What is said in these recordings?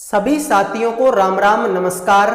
सभी साथियों को राम राम नमस्कार।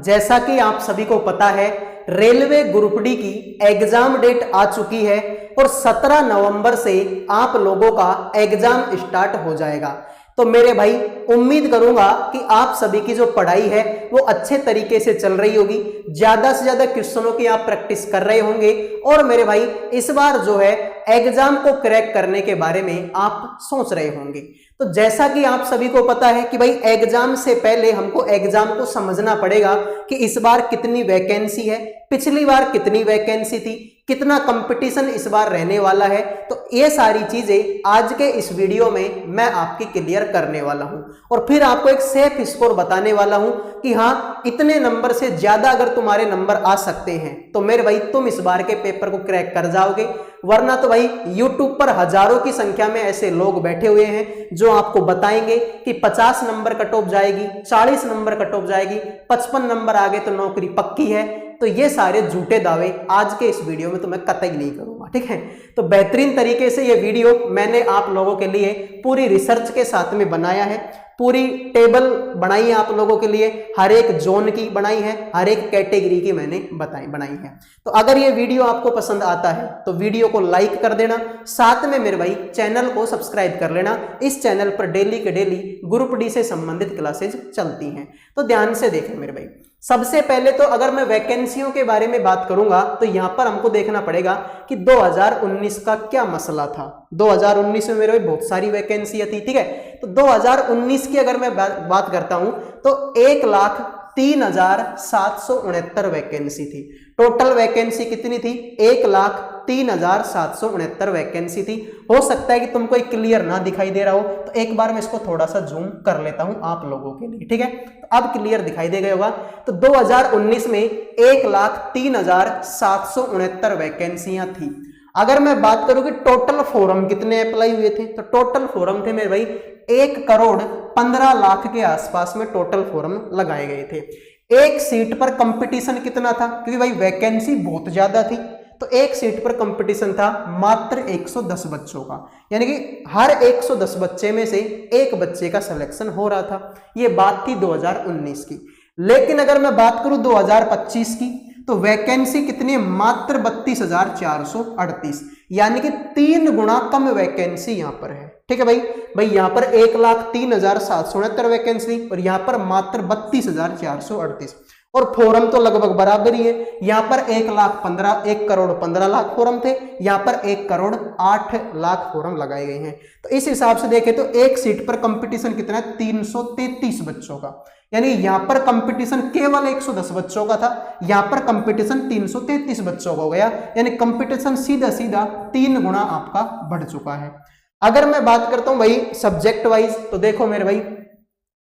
जैसा कि आप सभी को पता है, रेलवे ग्रुप डी की एग्जाम डेट आ चुकी है और 17 नवंबर से आप लोगों का एग्जाम स्टार्ट हो जाएगा। तो मेरे भाई, उम्मीद करूंगा कि आप सभी की जो पढ़ाई है वो अच्छे तरीके से चल रही होगी, ज्यादा से ज्यादा क्वेश्चनों की आप प्रैक्टिस कर रहे होंगे और मेरे भाई इस बार जो है एग्जाम को क्रैक करने के बारे में आप सोच रहे होंगे। तो जैसा कि आप सभी को पता है कि भाई एग्जाम से पहले हमको एग्जाम को समझना पड़ेगा कि इस बार कितनी वैकेंसी है, पिछली बार कितनी वैकेंसी थी, कितना कंपटीशन इस बार रहने वाला है। तो ये सारी चीजें आज के इस वीडियो में मैं आपकी क्लियर करने वाला हूं और फिर आपको एक सेफ स्कोर बताने वाला हूं कि हाँ, इतने नंबर से ज्यादा अगर तुम्हारे नंबर आ सकते हैं तो मेरे भाई तुम इस बार के पेपर को क्रैक कर जाओगे। वरना तो भाई YouTube पर हजारों की संख्या में ऐसे लोग बैठे हुए हैं जो आपको बताएंगे कि 50 नंबर कट ऑफ जाएगी, 40 नंबर कट ऑफ जाएगी, 55 नंबर आगे तो नौकरी पक्की है। तो ये सारे झूठे दावे आज के इस वीडियो में तो मैं कतई नहीं करूंगा, ठीक है। तो बेहतरीन तरीके से ये वीडियो मैंने आप लोगों के लिए पूरी रिसर्च के साथ में बनाया है, पूरी टेबल बनाई है आप लोगों के लिए, हर एक जोन की बनाई है, हर एक कैटेगरी की मैंने बनाई है। तो अगर ये वीडियो आपको पसंद आता है तो वीडियो को लाइक कर देना, साथ में मेरे भाई चैनल को सब्सक्राइब कर लेना। इस चैनल पर डेली के डेली ग्रुप डी से संबंधित क्लासेज चलती हैं, तो ध्यान से देखें मेरे भाई। सबसे पहले तो अगर मैं वैकेंसियों के बारे में बात करूंगा तो यहां पर हमको देखना पड़ेगा कि 2019 का क्या मसला था। 2019 में मेरे भाई बहुत सारी वैकेंसियां थी, ठीक है। तो 2019 की अगर मैं बात करता हूं तो 1,03,769 वैकेंसी थी। टोटल वैकेंसी कितनी थी? 1,03,769 वैकेंसी थी। हो सकता है कि तुमको एक क्लियर ना दिखाई दे रहा हो, तो एक बार मैं इसको थोड़ा सा जूम कर लेता हूं आप लोगों के लिए, ठीक है। तो अब क्लियर दिखाई दे गया होगा। तो 2019 में 1,03,769 वैकेंसियां थी। अगर मैं बात करूं कि टोटल फॉर्म कितने अप्लाई हुए थे, तो टोटल फॉर्म थे मेरे भाई 1,15,00,000 के आसपास में टोटल फॉर्म लगाए गए थे। एक सीट पर कंपटीशन कितना था? क्योंकि भाई वैकेंसी बहुत ज्यादा थी, तो एक सीट पर कंपटीशन था मात्र 110 बच्चों का, यानी कि हर 110 बच्चे में से एक बच्चे का सिलेक्शन हो रहा था। ये बात थी 2019 की। लेकिन अगर मैं बात करूं 2025 की, तो वैकेंसी कितनी है? मात्र 32,438, यानी कि 3 गुना कम वैकेंसी यहां पर है, ठीक है भाई। यहां पर 1,03,769 वैकेंसी और यहां पर मात्र 32,438 और फॉर्म तो लगभग बराबर ही है। यहां पर 1,15,00,000 फॉर्म थे, यहां पर 1,08,00,000 फॉर्म लगाए गए हैं। तो इस हिसाब से देखें तो एक सीट पर कंपटीशन कितना है? 333 बच्चों का, यानी यहां पर कंपटीशन केवल 110 बच्चों का था, यहां पर कंपटीशन 333 बच्चों का हो गया, यानी कंपटीशन सीधा सीधा 3 गुना आपका बढ़ चुका है। अगर मैं बात करता हूं भाई सब्जेक्ट वाइज, तो देखो मेरे भाई,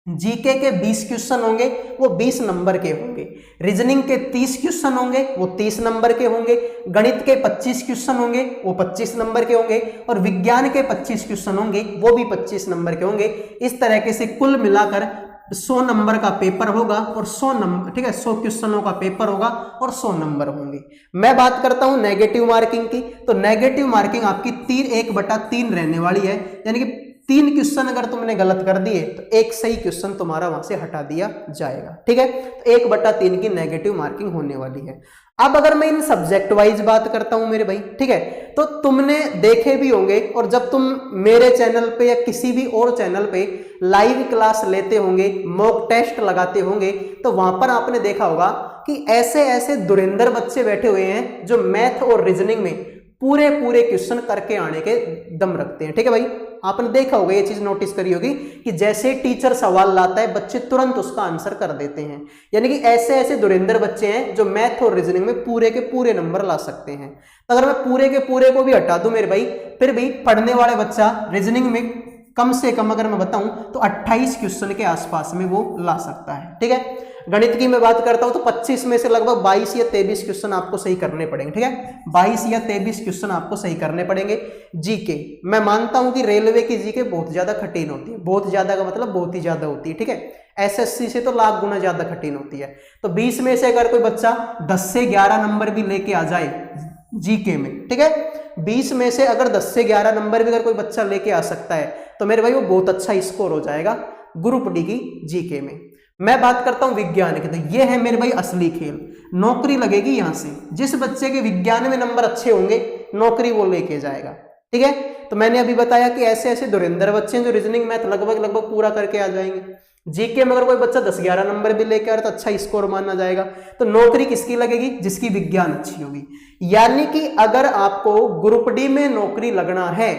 जीके के 20 क्वेश्चन होंगे, वो 20 नंबर के होंगे। रीजनिंग के 30 क्वेश्चन होंगे, वो 30 नंबर के होंगे। गणित के 25 क्वेश्चन होंगे, वो 25 नंबर के होंगे। और विज्ञान के 25 क्वेश्चन होंगे, वो भी 25 नंबर के होंगे। इस तरीके से कुल मिलाकर 100 नंबर का पेपर होगा और 100 नंबर, ठीक है, 100 क्वेश्चनों का पेपर होगा और 100 नंबर होंगे। मैं बात करता हूं नेगेटिव मार्किंग की, तो नेगेटिव मार्किंग आपकी 1/3 रहने वाली है, यानी कि 3 क्वेश्चन अगर तुमने गलत कर दिए तो एक सही क्वेश्चन तुम्हारा वहां से हटा दिया जाएगा, ठीक है। तो 1/3 की नेगेटिव मार्किंग होने वाली है। अब अगर मैं इन सब्जेक्ट वाइज बात करता हूं मेरे भाई, ठीक है, तो तुमने देखे भी होंगे और जब तुम मेरे चैनल पे या किसी भी और चैनल पे लाइव क्लास लेते होंगे, मॉक टेस्ट लगाते होंगे, तो वहां पर आपने देखा होगा कि ऐसे ऐसे धुरंधर बच्चे बैठे हुए हैं जो मैथ और रीजनिंग में पूरे क्वेश्चन करके आने के दम रखते हैं, ठीक है भाई। आपने देखा होगा, ये चीज नोटिस करी होगी कि जैसे टीचर सवाल लाता है बच्चे तुरंत उसका आंसर कर देते हैं, यानी कि ऐसे ऐसे धुरंधर बच्चे हैं जो मैथ और रीजनिंग में पूरे के पूरे नंबर ला सकते हैं। तो अगर मैं पूरे के पूरे को भी हटा दूं मेरे भाई, फिर भी पढ़ने वाले बच्चा रीजनिंग में कम से कम अगर मैं बताऊं तो 28 क्वेश्चन के आसपास में वो ला सकता है, ठीक है। गणित की मैं बात करता हूं तो 25 में से लगभग 22 या 23 क्वेश्चन आपको सही करने पड़ेंगे, ठीक है। 22 या 23 क्वेश्चन आपको सही करने पड़ेंगे। जीके, मैं मानता हूं कि रेलवे की जीके बहुत ज्यादा कठिन होती है, बहुत ज्यादा का मतलब बहुत ही ज्यादा होती है, ठीक है। एसएससी से तो लाख गुना ज्यादा कठिन होती है। तो 20 में से अगर कोई बच्चा 10 से 11 नंबर भी लेके आ जाए जीके में, ठीक है, 20 में से अगर 10 से 11 नंबर भी अगर कोई बच्चा लेके आ सकता है तो मेरे भाई वो बहुत अच्छा स्कोर हो जाएगा। ग्रुप डी की जीके में। मैं बात करता हूं विज्ञान की, तो ये है मेरे भाई असली खेल, नौकरी लगेगी यहां से। जिस बच्चे के विज्ञान में नंबर अच्छे होंगे नौकरी वो लेके जाएगा, ठीक है। तो मैंने अभी बताया कि ऐसे ऐसे धुरंधर बच्चे हैं जो रीजनिंग मैथ लगभग पूरा करके आ जाएंगे। जीके में अगर कोई बच्चा 10-11 नंबर भी लेके आ रहा तो अच्छा स्कोर माना जाएगा। तो नौकरी किसकी लगेगी? जिसकी विज्ञान अच्छी होगी। यानी कि अगर आपको ग्रुप डी में नौकरी लगना है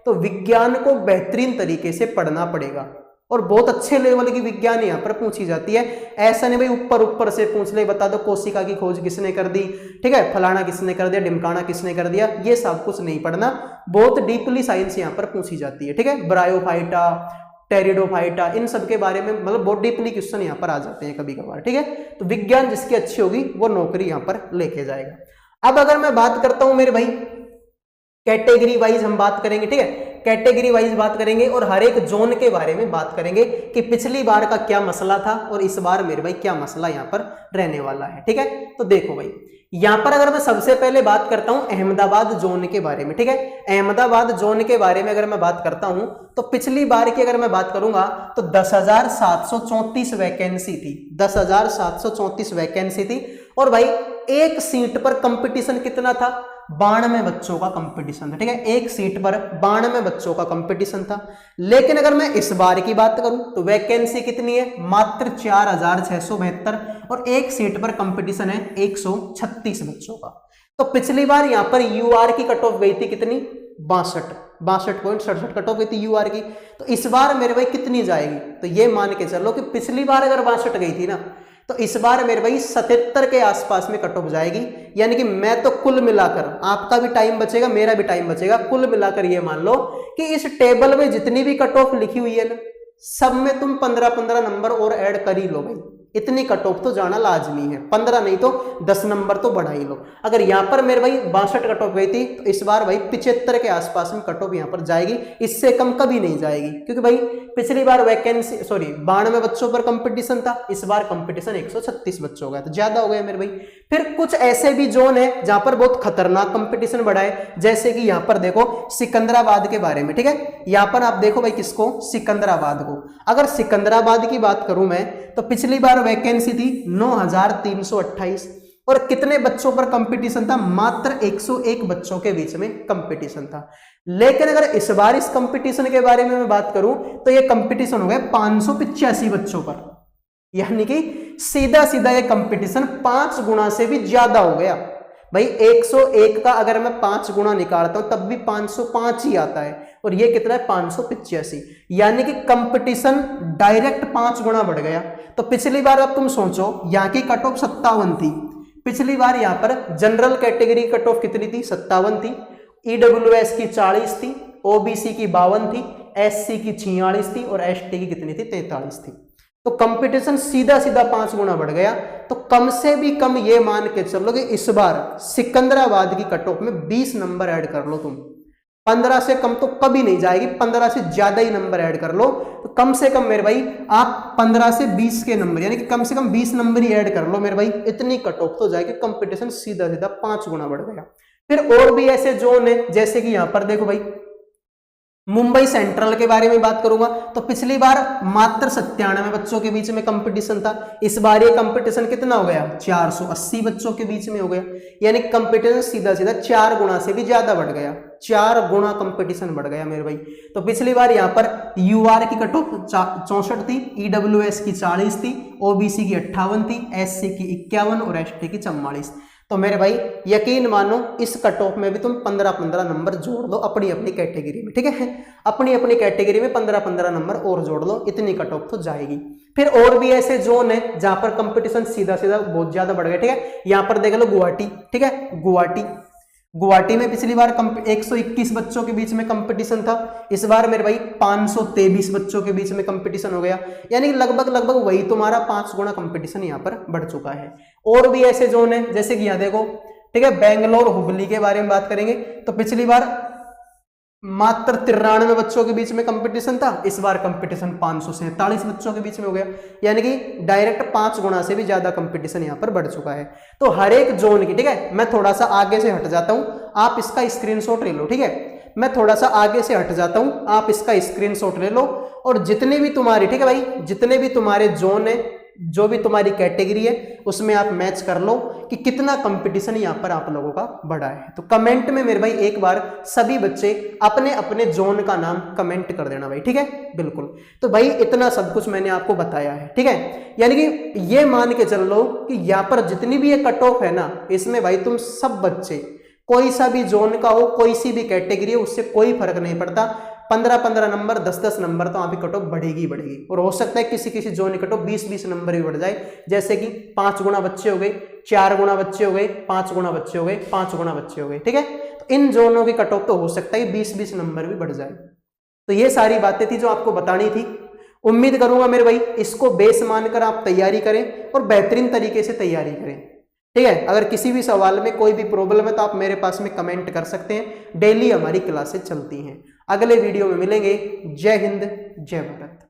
तो विज्ञान को बेहतरीन तरीके से पढ़ना पड़ेगा, और बहुत अच्छे लेवल की विज्ञान यहाँ पर पूछी जाती है। ऐसा नहीं भाई ऊपर से पूछ ले, बता दो कोशिका की खोज किसने कर दी, ठीक है, फलाना किसने कर दिया, ढिमकाना किसने कर दिया, ये सब कुछ नहीं पढ़ना। बहुत डीपली साइंस यहाँ पर पूछी जाती है, ठीक है। ब्रायोफाइटा, टेरिडोफाइटा, इन सब के बारे में मतलब बहुत डीपली क्वेश्चन यहाँ पर आ जाते हैं कभी कभार, ठीक है। तो विज्ञान जिसकी अच्छी होगी वो नौकरी यहाँ पर लेके जाएगा। अब अगर मैं बात करता हूं मेरे भाई कैटेगरी वाइज हम बात करेंगे, ठीक है, कैटेगरी वाइज बात करेंगे और हर एक जोन के बारे में बात करेंगे कि पिछली बार का क्या मसला था और इस बार मेरे भाई क्या मसला यहाँ पर रहने वाला है, ठीक है। तो देखो भाई यहाँ पर अगर मैं सबसे पहले बात करता हूं अहमदाबाद जोन के बारे में, ठीक है। अहमदाबाद जोन के बारे में अगर मैं बात करता हूं तो पिछली बार की अगर मैं बात करूंगा तो 10,734 वैकेंसी थी, 10,734 वैकेंसी थी। और भाई एक सीट पर कंपटीशन कितना था? 92 बच्चों का कंपटीशन था, ठीक है। एक सीट पर 92 बच्चों का कंपटीशन था। लेकिन अगर मैं इस बार की बात करूं तो वैकेंसी कितनी है? मात्र 4,672, और एक सीट पर कंपटीशन है 136 बच्चों का। तो पिछली बार यहां पर यूआर की कट ऑफ गई थी कितनी? 62.67 कट ऑफ गई थी यूआर की। तो इस बार मेरे भाई कितनी जाएगी? तो ये मान के चलो कि पिछली बार अगर 62 गई थी ना, तो इस बार मेरे भाई 77 के आसपास में कट ऑफ जाएगी। यानी कि मैं तो कुल मिलाकर, आपका भी टाइम बचेगा मेरा भी टाइम बचेगा, कुल मिलाकर ये मान लो कि इस टेबल में जितनी भी कट ऑफ लिखी हुई है ना, सब में तुम 15-15 नंबर और ऐड कर ही लो भाई। इतनी कट ऑफ तो जाना लाजमी है, 15 नहीं तो 10 नंबर तो बढ़ा ही लो। अगर यहाँ पर मेरे भाई 62 कट ऑफ गई थी तो इस बार भाई 75 के आसपास में कट ऑफ यहाँ पर जाएगी, इससे कम कभी नहीं जाएगी। क्योंकि भाई पिछली बार 92 बच्चों पर कंपटीशन था, इस बार कंपटीशन 136 बच्चों का, तो ज्यादा हो गया मेरे भाई। फिर कुछ ऐसे भी जोन है जहां पर बहुत खतरनाक कंपटीशन बढ़ा है, जैसे कि यहाँ पर देखो सिकंदराबाद के बारे में, ठीक है। यहाँ पर आप देखो भाई किसको? सिकंदराबाद को। अगर सिकंदराबाद की बात करूं मैं तो पिछली बार वैकेंसी थी 9,328, और कितने बच्चों पर कंपटीशन था? मात्र 101 बच्चों के बीच में कंपटीशन था। लेकिन अगर इस बार इस कंपटीशन के बारे में मैं बात करूं तो ये कंपटीशन हो गया 585 बच्चों पर। यानी कि सीधा सीधा ये कंपटीशन 5 गुना से भी ज्यादा हो गया भाई। 101 का अगर मैं 5 गुना निकालता हूं तब भी 505 ही आता है, और ये कितना है? 585। यानी कि कंपटीशन डायरेक्ट 5 गुना बढ़ गया। तो पिछली बार अब तुम सोचो, यहाँ की कट ऑफ 57 थी, पिछली बार यहाँ पर जनरल कैटेगरी कट ऑफ कितनी थी? 57 थी। ईडब्ल्यूएस की 40 थी, ओबीसी की 52 थी, एससी की 46 थी, और एसटी की कितनी थी? 43 थी। तो कंपटीशन सीधा सीधा 5 गुना बढ़ गया। तो कम से भी कम ये मान के चलो कि इस बार सिकंदराबाद की कट ऑफ में 20 नंबर ऐड कर लो तुम, 15 से कम तो कभी नहीं जाएगी, 15 से ज्यादा ही नंबर ऐड कर लो। तो कम से कम मेरे भाई आप 15 से 20 के नंबर, यानी कि कम से कम 20 नंबर ही ऐड कर लो मेरे भाई, इतनी कट ऑफ तो जाएगी। कंपटीशन सीधा सीधा 5 गुना बढ़ गया। फिर और भी ऐसे जोन है, जैसे कि यहां पर देखो भाई मुंबई सेंट्रल के बारे में बात करूंगा तो पिछली बार मात्र 97 बच्चों के बीच में कंपटीशन था। इस बार ये कंपटीशन कितना हो गया? 480 बच्चों के बीच में हो गया। यानी कंपटीशन सीधा सीधा 4 गुना से भी ज्यादा बढ़ गया, 4 गुना कंपटीशन बढ़ गया मेरे भाई। तो पिछली बार यहाँ पर यूआर की कट ऑफ 64 थी, ईडब्ल्यूएस की 40 थी, ओबीसी की 58 थी, एससी की 51 और एसटी की 44। तो मेरे भाई यकीन मानो इस कट ऑफ में भी तुम 15-15 नंबर जोड़ दो अपनी अपनी कैटेगरी में, ठीक है। अपनी अपनी कैटेगरी में 15-15 नंबर और जोड़ लो, इतनी कट ऑफ तो जाएगी। फिर और भी ऐसे जोन है जहां पर कंपटीशन सीधा सीधा बहुत ज्यादा बढ़ गया, ठीक है। यहां पर देख लो गुवाहाटी, ठीक है। गुवाहाटी में पिछली बार 121 बच्चों के बीच में कंपटीशन था, इस बार मेरे भाई 523 बच्चों के बीच में कंपटीशन हो गया। यानी लगभग वही तुम्हारा 5 गुना कंपटीशन यहाँ पर बढ़ चुका है। और भी ऐसे जोन है, जैसे कि यहाँ देखो, ठीक है, बेंगलोर हुबली के बारे में बात करेंगे तो पिछली बार मात्र 93 बच्चों के बीच में कंपटीशन था, इस बार कंपटीशन 547 बच्चों के बीच में हो गया। यानी कि डायरेक्ट 5 गुना से भी ज्यादा कंपटीशन यहाँ पर बढ़ चुका है। तो हर एक जोन की, ठीक है, मैं थोड़ा सा आगे से हट जाता हूं, आप इसका स्क्रीनशॉट ले लो, ठीक है। मैं थोड़ा सा आगे से हट जाता हूं, आप इसका स्क्रीनशॉट ले लो और जितने भी तुम्हारे, ठीक है भाई, जितने भी तुम्हारे जोन है, जो भी तुम्हारी कैटेगरी है, उसमें आप मैच कर लो कि कितना कंपटीशन यहाँ पर आप लोगों का बढ़ा है। तो कमेंट में मेरे भाई एक बार सभी बच्चे अपने अपने जोन का नाम कमेंट कर देना भाई, ठीक है, बिल्कुल। तो भाई इतना सब कुछ मैंने आपको बताया है, ठीक है, यानी कि ये मान के चल लो कि यहाँ पर जितनी भी ये कट ऑफ है ना, इसमें भाई तुम सब बच्चे कोई सा भी जोन का हो, कोई सी भी कैटेगरी हो, उससे कोई फर्क नहीं पड़ता, 15-15 नंबर, 10-10 नंबर तो आपकी कट ऑफ बढ़ेगी बढ़ेगी। और हो सकता है किसी किसी जोन की कट ऑफ 20-20 नंबर भी बढ़ जाए, जैसे कि 5 गुना बच्चे हो गए, 4 गुना बच्चे हो गए, 5 गुना बच्चे हो गए, 5 गुना बच्चे हो गए, ठीक है। तो इन जोनों की कट ऑफ तो हो सकता है 20-20 नंबर भी बढ़ जाए। तो ये सारी बातें थी जो आपको बतानी थी। उम्मीद करूंगा मेरे भाई इसको बेस मानकर आप तैयारी करें और बेहतरीन तरीके से तैयारी करें, ठीक है। अगर किसी भी सवाल में कोई भी प्रॉब्लम है तो आप मेरे पास में कमेंट कर सकते हैं। डेली हमारी क्लासेस चलती हैं। अगले वीडियो में मिलेंगे। जय हिंद, जय भारत।